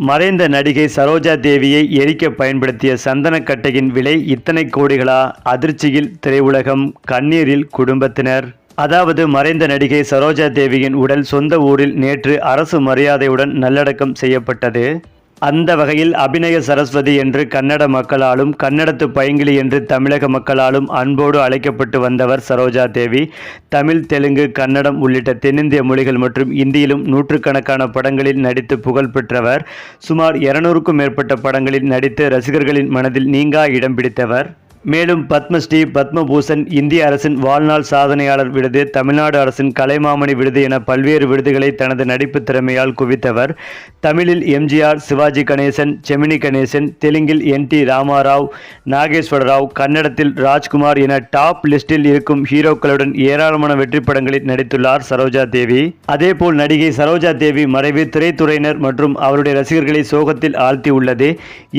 மறைந்த நடிகை சரோஜா தேவியை எரிக்க பயன்படுத்திய சந்தனக்கட்டையின் விலை இத்தனை கோடிகளா? அதிர்ச்சியில் திரையுலகம், கண்ணீரில் குடும்பத்தினர். அதாவது மறைந்த நடிகை சரோஜா தேவியின் உடல் சொந்த ஊரில் நேற்று அரசு மரியாதையுடன் நல்லடக்கம் செய்யப்பட்டது. அந்த வகையில் அபிநய சரஸ்வதி என்று கன்னட மக்களாலும், கன்னடத்து பைங்கிளி என்று தமிழக மக்களாலும் அன்போடு அழைக்கப்பட்டு வந்தவர் சரோஜா தேவி. தமிழ், தெலுங்கு, கன்னடம் உள்ளிட்ட தென்னிந்திய மொழிகள் மற்றும் இந்தியிலும் நூற்றுக்கணக்கான படங்களில் நடித்து புகழ் பெற்றவர். சுமார் 200க்கும் மேற்பட்ட படங்களில் நடித்து ரசிகர்களின் மனதில் நீங்கா இடம் பிடித்தவர். மேலும் பத்மஸ்ரீ, பத்மபூஷன், இந்திய அரசின் வாழ்நாள் சாதனையாளர் விருது, தமிழ்நாடு அரசின் கலைமாமணி விருது என பல்வேறு விருதுகளை தனது நடிப்பு திறமையால் குவித்தவர். தமிழில் எம்ஜிஆர், சிவாஜி கணேசன், ஜெமினி கணேசன், தெலுங்கில் NT ராமாராவ், நாகேஸ்வர ராவ், கன்னடத்தில் ராஜ்குமார் என டாப் லிஸ்டில் இருக்கும் ஹீரோக்களுடன் ஏராளமான வெற்றி படங்களில் நடித்துள்ளார் சரோஜா தேவி. அதேபோல் நடிகை சரோஜா தேவி மறைவு திரைத்துறையினர் மற்றும் அவருடைய ரசிகர்களை சோகத்தில் ஆழ்த்தியுள்ளது.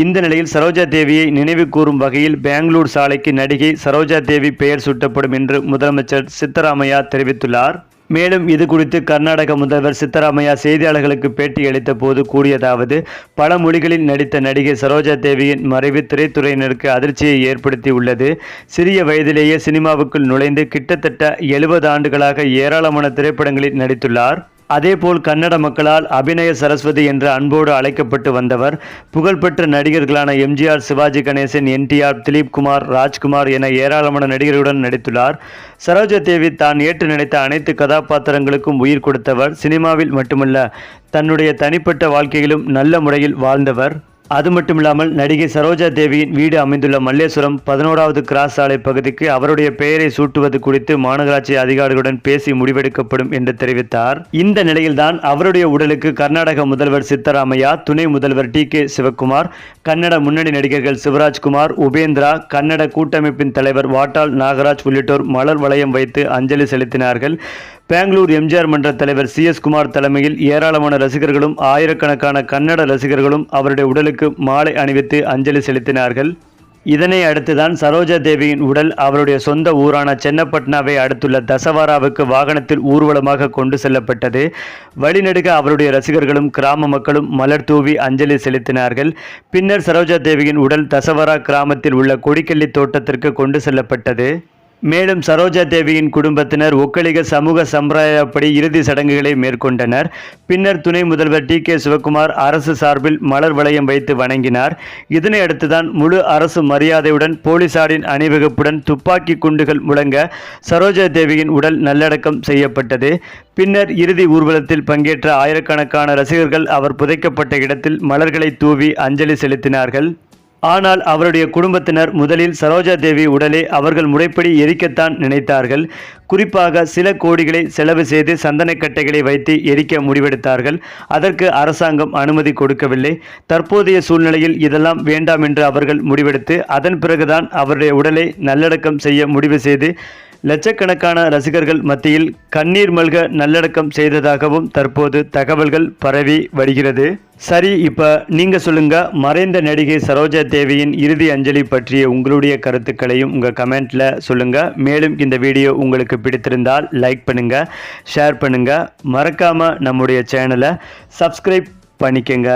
இந்த நிலையில் சரோஜா தேவியை நினைவு கூறும் வகையில் பெங்களூர் சாலைக்கு நடிகை சரோஜா தேவி பெயர் சூட்டப்படும் என்று முதலமைச்சர் சித்தராமையா தெரிவித்துள்ளார். மேலும் இது குறித்து கர்நாடக முதல்வர் சித்தராமையா செய்தியாளர்களுக்கு பேட்டியளித்த போது கூறியதாவது: பல மொழிகளில் நடித்த நடிகை சரோஜா தேவியின் மறைவு திரைத்துறையினருக்கு அதிர்ச்சியை ஏற்படுத்தி உள்ளது. சிறிய வயதிலேயே சினிமாவுக்குள் நுழைந்து கிட்டத்தட்ட 70 ஆண்டுகளாக ஏராளமான திரைப்படங்களில் நடித்துள்ளார். அதேபோல் கன்னட மக்களால் அபிநய சரஸ்வதி என்று அன்போடு அழைக்கப்பட்டு வந்தவர். புகழ்பெற்ற நடிகர்களான எம்ஜிஆர், சிவாஜி கணேசன், NTR, திலீப் குமார், ராஜ்குமார் என ஏராளமான நடிகர்களுடன் நடித்துள்ளார். சரோஜா தேவி தான் ஏற்று நடித்த அனைத்து கதாபாத்திரங்களுக்கும் உயிர் கொடுத்தவர். சினிமாவில் மட்டுமல்ல, தன்னுடைய தனிப்பட்ட வாழ்க்கையிலும் நல்ல முறையில் வாழ்ந்தவர். அது மட்டுமில்லாமல் நடிகை சரோஜா தேவியின் வீடு அமைந்துள்ள மல்லேஸ்வரம் 11வது கிராஸ் சாலை பகுதிக்கு அவருடைய பெயரை சூட்டுவது குறித்து மாநகராட்சி அதிகாரிகளுடன் பேசி முடிவெடுக்கப்படும் என்று தெரிவித்தார். இந்த நிலையில்தான் அவருடைய உடலுக்கு கர்நாடக முதல்வர் சித்தராமையா, துணை முதல்வர் TK சிவக்குமார், கன்னட முன்னணி நடிகர்கள் சிவராஜ்குமார், உபேந்திரா, கன்னட கூட்டமைப்பின் தலைவர் வாட்டாள் நாகராஜ் உள்ளிட்டோர் மலர் வளையம் வைத்து அஞ்சலி செலுத்தினார்கள். பெங்களூர் எம்ஜிஆர் மன்ற தலைவர் CS குமார் தலைமையில் ஏராளமான ரசிகர்களும் ஆயிரக்கணக்கான கன்னட ரசிகர்களும் அவருடைய உடலுக்கு மாலை அணிவித்து அஞ்சலி செலுத்தினார்கள். இதனை அடுத்துதான் சரோஜா தேவியின் உடல் அவருடைய சொந்த ஊரான சென்னப்பட்னாவை அடுத்துள்ள தசவாராவுக்கு வாகனத்தில் ஊர்வலமாக கொண்டு செல்லப்பட்டது. வழிநெடுக அவருடைய ரசிகர்களும் கிராம மக்களும் மலர் தூவி அஞ்சலி செலுத்தினார்கள். பின்னர் சரோஜா தேவியின் உடல் தசவரா கிராமத்தில் உள்ள கொடிக்கல்லி தோட்டத்திற்கு கொண்டு செல்லப்பட்டது. மேலும் சரோஜா தேவியின் குடும்பத்தினர் ஒக்கலிக சமூக சம்பிரதாயப்படி இறுதி சடங்குகளை மேற்கொண்டனர். பின்னர் துணை முதல்வர் TK சிவக்குமார் அரசு சார்பில் மலர் வளையம் வைத்து வணங்கினார். இதனை அடுத்துதான் முழு அரசு மரியாதையுடன் போலீசாரின் அணிவகுப்புடன் துப்பாக்கி குண்டுகள் முழங்க சரோஜா தேவியின் உடல் நல்லடக்கம் செய்யப்பட்டது. பின்னர் இறுதி ஊர்வலத்தில் பங்கேற்ற ஆயிரக்கணக்கான ரசிகர்கள் அவர் புதைக்கப்பட்ட இடத்தில் மலர்களை தூவி அஞ்சலி செலுத்தினார்கள். ஆனால் அவருடைய குடும்பத்தினர் முதலில் சரோஜா தேவி உடலை அவர்கள் முறைப்படி எரிக்கத்தான் நினைத்தார்கள். குறிப்பாக சில கோடிகளை செலவு செய்து சந்தனக்கட்டைகளை வைத்து எரிக்க முடிவெடுத்தார்கள். அதற்கு அரசாங்கம் அனுமதி கொடுக்கவில்லை. தற்போதைய சூழ்நிலையில் இதெல்லாம் வேண்டாம் என்று அவர்கள் முடிவெடுத்து அதன் பிறகுதான் அவருடைய உடலை நல்லடக்கம் செய்ய முடிவு செய்து லட்சக்கணக்கான ரசிகர்கள் மத்தியில் கண்ணீர் மல்க நல்லடக்கம் செய்ததாகவும் தற்போது தகவல்கள் பரவி வருகிறது. சரி, இப்போ நீங்க சொல்லுங்க, மறைந்த நடிகை சரோஜா தேவியின் இறுதி அஞ்சலி பற்றிய உங்களுடைய கருத்துக்களையும் உங்கள் கமெண்ட்ல சொல்லுங்க. மேலும் இந்த வீடியோ உங்களுக்கு பிடித்திருந்தால் லைக் பண்ணுங்க, ஷேர் பண்ணுங்க, மறக்காம நம்முடைய சேனலை சப்ஸ்கிரைப் பண்ணிக்கங்க.